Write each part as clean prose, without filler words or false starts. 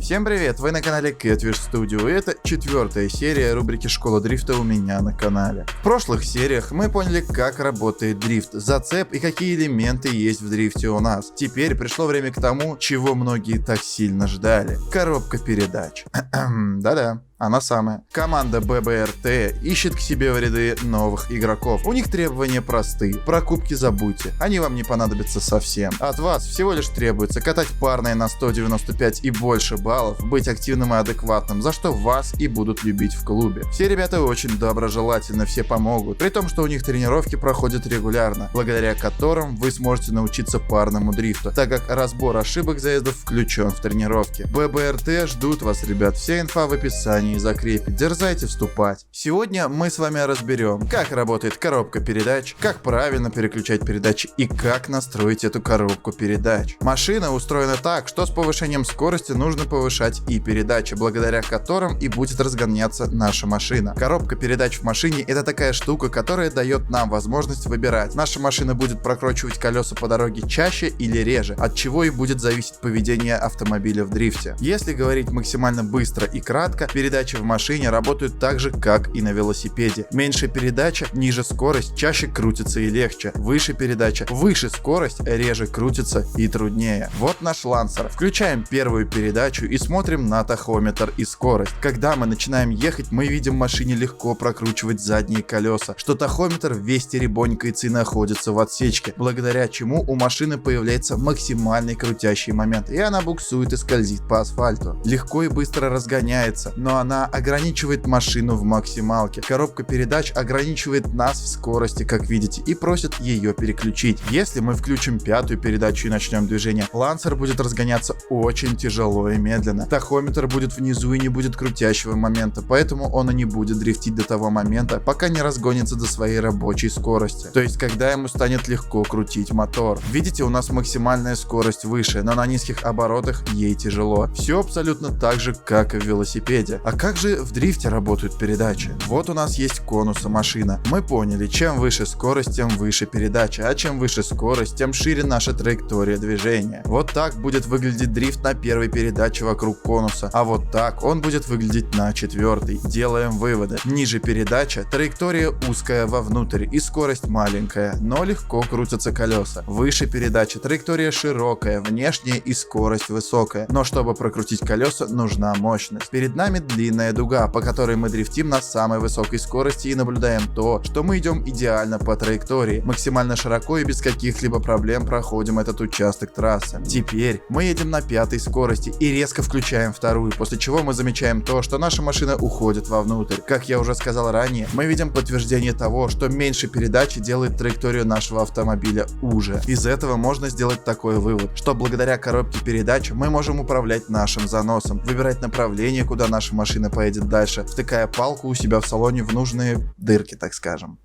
Всем привет, вы на канале Catfish Studio, и это 4-я серия рубрики «Школа дрифта» у меня на канале. В прошлых сериях мы поняли, как работает дрифт, зацеп и какие элементы есть в дрифте у нас. Теперь пришло время к тому, чего многие так сильно ждали. Коробка передач. Да-да. Она самая. Команда ББРТ ищет к себе в ряды новых игроков. У них требования просты. Про кубки забудьте. Они вам не понадобятся совсем. От вас всего лишь требуется катать парные на 195 и больше баллов, быть активным и адекватным, за что вас и будут любить в клубе. Все ребята очень доброжелательны, все помогут. При том, что у них тренировки проходят регулярно, благодаря которым вы сможете научиться парному дрифту, так как разбор ошибок заездов включен в тренировки. ББРТ ждут вас, ребят. Вся инфа в описании. Закрепить, дерзайте вступать. Сегодня мы с вами разберем, как работает коробка передач, как правильно переключать передачи и как настроить эту коробку передач. Машина устроена так, что с повышением скорости нужно повышать и передачи, благодаря которым и будет разгоняться наша машина. Коробка передач в машине — это такая штука, которая дает нам возможность выбирать. Наша машина будет прокручивать колеса по дороге чаще или реже, от чего и будет зависеть поведение автомобиля в дрифте. Если говорить максимально быстро и кратко, передачи в машине работают так же, как и на велосипеде. Меньше передача, ниже скорость, чаще крутится и легче. Выше передача, выше скорость, реже крутится и труднее. Вот наш лансер. Включаем первую передачу и смотрим на тахометр и скорость. Когда мы начинаем ехать, мы видим машине легко прокручивать задние колеса, что тахометр весь теребонькается и находится в отсечке, благодаря чему у машины появляется максимальный крутящий момент, и она буксует и скользит по асфальту. Легко и быстро разгоняется, но она ограничивает машину в максималке. Коробка передач ограничивает нас в скорости, как видите, и просит ее переключить. Если мы включим пятую передачу и начнем движение, лансер будет разгоняться очень тяжело и медленно. Тахометр будет внизу и не будет крутящего момента, поэтому он и не будет дрифтить до того момента, пока не разгонится до своей рабочей скорости. То есть, когда ему станет легко крутить мотор. Видите, у нас максимальная скорость выше, но на низких оборотах ей тяжело. Все абсолютно так же, как и в велосипеде. А как же в дрифте работают передачи? Вот у нас есть конуса машина. Мы поняли, чем выше скорость, тем выше передача, а чем выше скорость, тем шире наша траектория движения. Вот так будет выглядеть дрифт на первой передаче вокруг конуса, а вот так он будет выглядеть на четвертой. Делаем выводы. Ниже передача, траектория узкая вовнутрь и скорость маленькая, но легко крутятся колеса. Выше передача, траектория широкая, внешняя и скорость высокая, но чтобы прокрутить колеса, нужна мощность. Перед нами длинная дуга, по которой мы дрифтим на самой высокой скорости и наблюдаем то, что мы идем идеально по траектории, максимально широко и без каких-либо проблем проходим этот участок трассы. Теперь мы едем на пятой скорости и резко включаем вторую, после чего мы замечаем то, что наша машина уходит вовнутрь. Как я уже сказал ранее, мы видим подтверждение того, что меньше передачи делает траекторию нашего автомобиля уже. Из этого можно сделать такой вывод, что благодаря коробке передач мы можем управлять нашим заносом, выбирать направление, куда наша машина поедет дальше, втыкая палку у себя в салоне в нужные дырки, так скажем.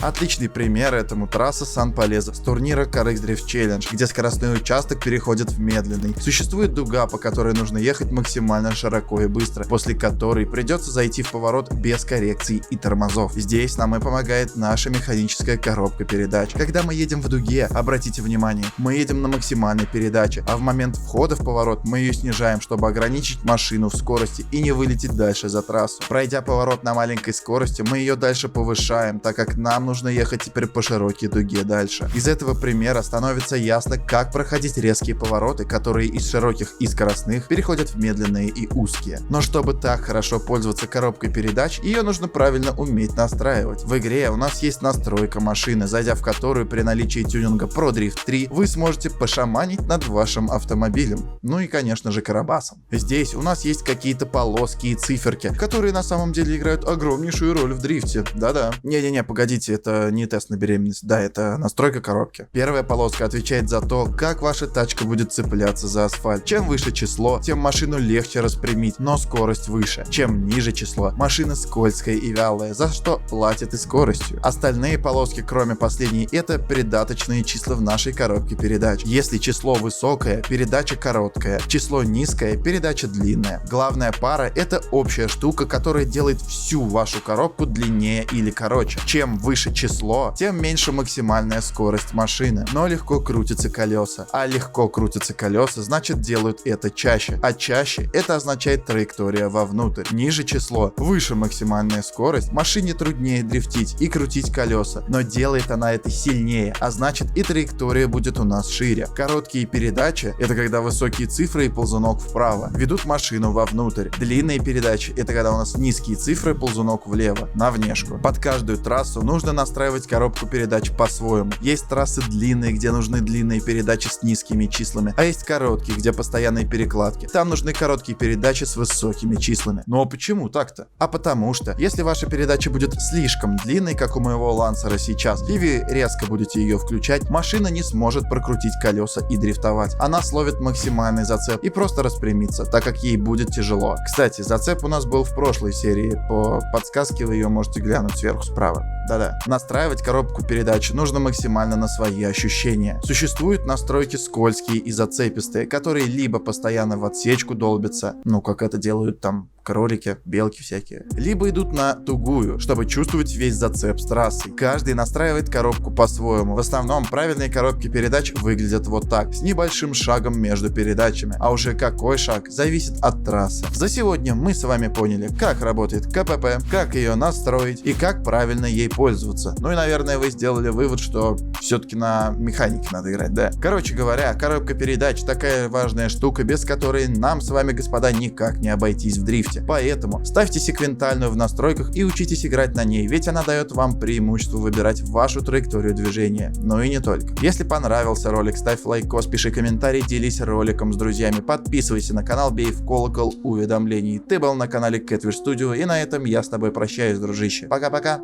Отличный пример этому трасса Сан-Полеза с турнира CarX Drift Challenge, где скоростной участок переходит в медленный. Существует дуга, по которой нужно ехать максимально широко и быстро, после которой придется зайти в поворот без коррекций и тормозов. Здесь нам и помогает наша механическая коробка передач. Когда мы едем в дуге, обратите внимание, мы едем на максимальной передаче, а в момент входа в поворот мы ее снижаем, чтобы ограничить машину в скорости и не вылететь дальше за трассу. Пройдя поворот на маленькой скорости, мы ее дальше повышаем, так как нам нужно ехать теперь по широкой дуге дальше. Из этого примера становится ясно, как проходить резкие повороты, которые из широких и скоростных переходят в медленные и узкие. Но чтобы так хорошо пользоваться коробкой передач, ее нужно правильно уметь настраивать. В игре у нас есть настройка машины, зайдя в которую при наличии тюнинга Pro Drift 3 вы сможете пошаманить над вашим автомобилем. Ну и конечно же карабасом. Здесь у нас есть какие-то полоски и циферки, которые на самом деле играют огромнейшую роль в дрифте. Да-да. Не-не-не, погодите, это не тест на беременность. Да, это настройка коробки. Первая полоска отвечает за то, как ваша тачка будет цепляться за асфальт. Чем выше число, тем машину легче распрямить, но скорость выше. Чем ниже число, машина скользкая и вялая, за что платит и скоростью. Остальные полоски, кроме последней, это придаточные числа в нашей коробке передач. Если число высокое, передача короткая. Число низкое, передача длинная. Главная пара — это это общая штука, которая делает всю вашу коробку длиннее или короче. Чем выше число, тем меньше максимальная скорость машины, но легко крутятся колеса. А легко крутятся колеса, значит делают это чаще. А чаще это означает траектория вовнутрь. Ниже число, выше максимальная скорость, машине труднее дрифтить и крутить колеса, но делает она это сильнее, а значит и траектория будет у нас шире. Короткие передачи — это когда высокие цифры и ползунок вправо ведут машину вовнутрь. Длинные передачи — это когда у нас низкие цифры и ползунок влево, на внешку. Под каждую трассу нужно настраивать коробку передач по-своему. Есть трассы длинные, где нужны длинные передачи с низкими числами, а есть короткие, где постоянные перекладки. Там нужны короткие передачи с высокими числами. Но почему так-то? А потому что, если ваша передача будет слишком длинной, как у моего Лансера сейчас, и вы резко будете ее включать, машина не сможет прокрутить колеса и дрифтовать. Она словит максимальный зацеп и просто распрямится, так как ей будет тяжело. Кстати, зацеп у нас был в прошлой серии, по подсказке вы ее можете глянуть сверху справа. Да-да. Настраивать коробку передач нужно максимально на свои ощущения. Существуют настройки скользкие и зацепистые, которые либо постоянно в отсечку долбятся, ну как это делают там кролики, белки всякие, либо идут на тугую, чтобы чувствовать весь зацеп с трассой. Каждый настраивает коробку по-своему. В основном правильные коробки передач выглядят вот так, с небольшим шагом между передачами, а уже какой шаг зависит от трассы. За сегодня мы с вами поняли, как работает КПП, как ее настроить и как правильно ей пользоваться. Ну и наверное вы сделали вывод, что все-таки на механике надо играть, да? Короче говоря, коробка передач такая важная штука, без которой нам с вами, господа, никак не обойтись в дрифте. Поэтому ставьте секвентальную в настройках и учитесь играть на ней, ведь она дает вам преимущество выбирать вашу траекторию движения. Ну и не только. Если понравился ролик, ставь лайкос, пиши комментарий, делись роликом с друзьями, подписывайся на канал, бей в колокол уведомлений. Ты был на канале Catfish Studio, и на этом я с тобой прощаюсь, дружище. Пока-пока.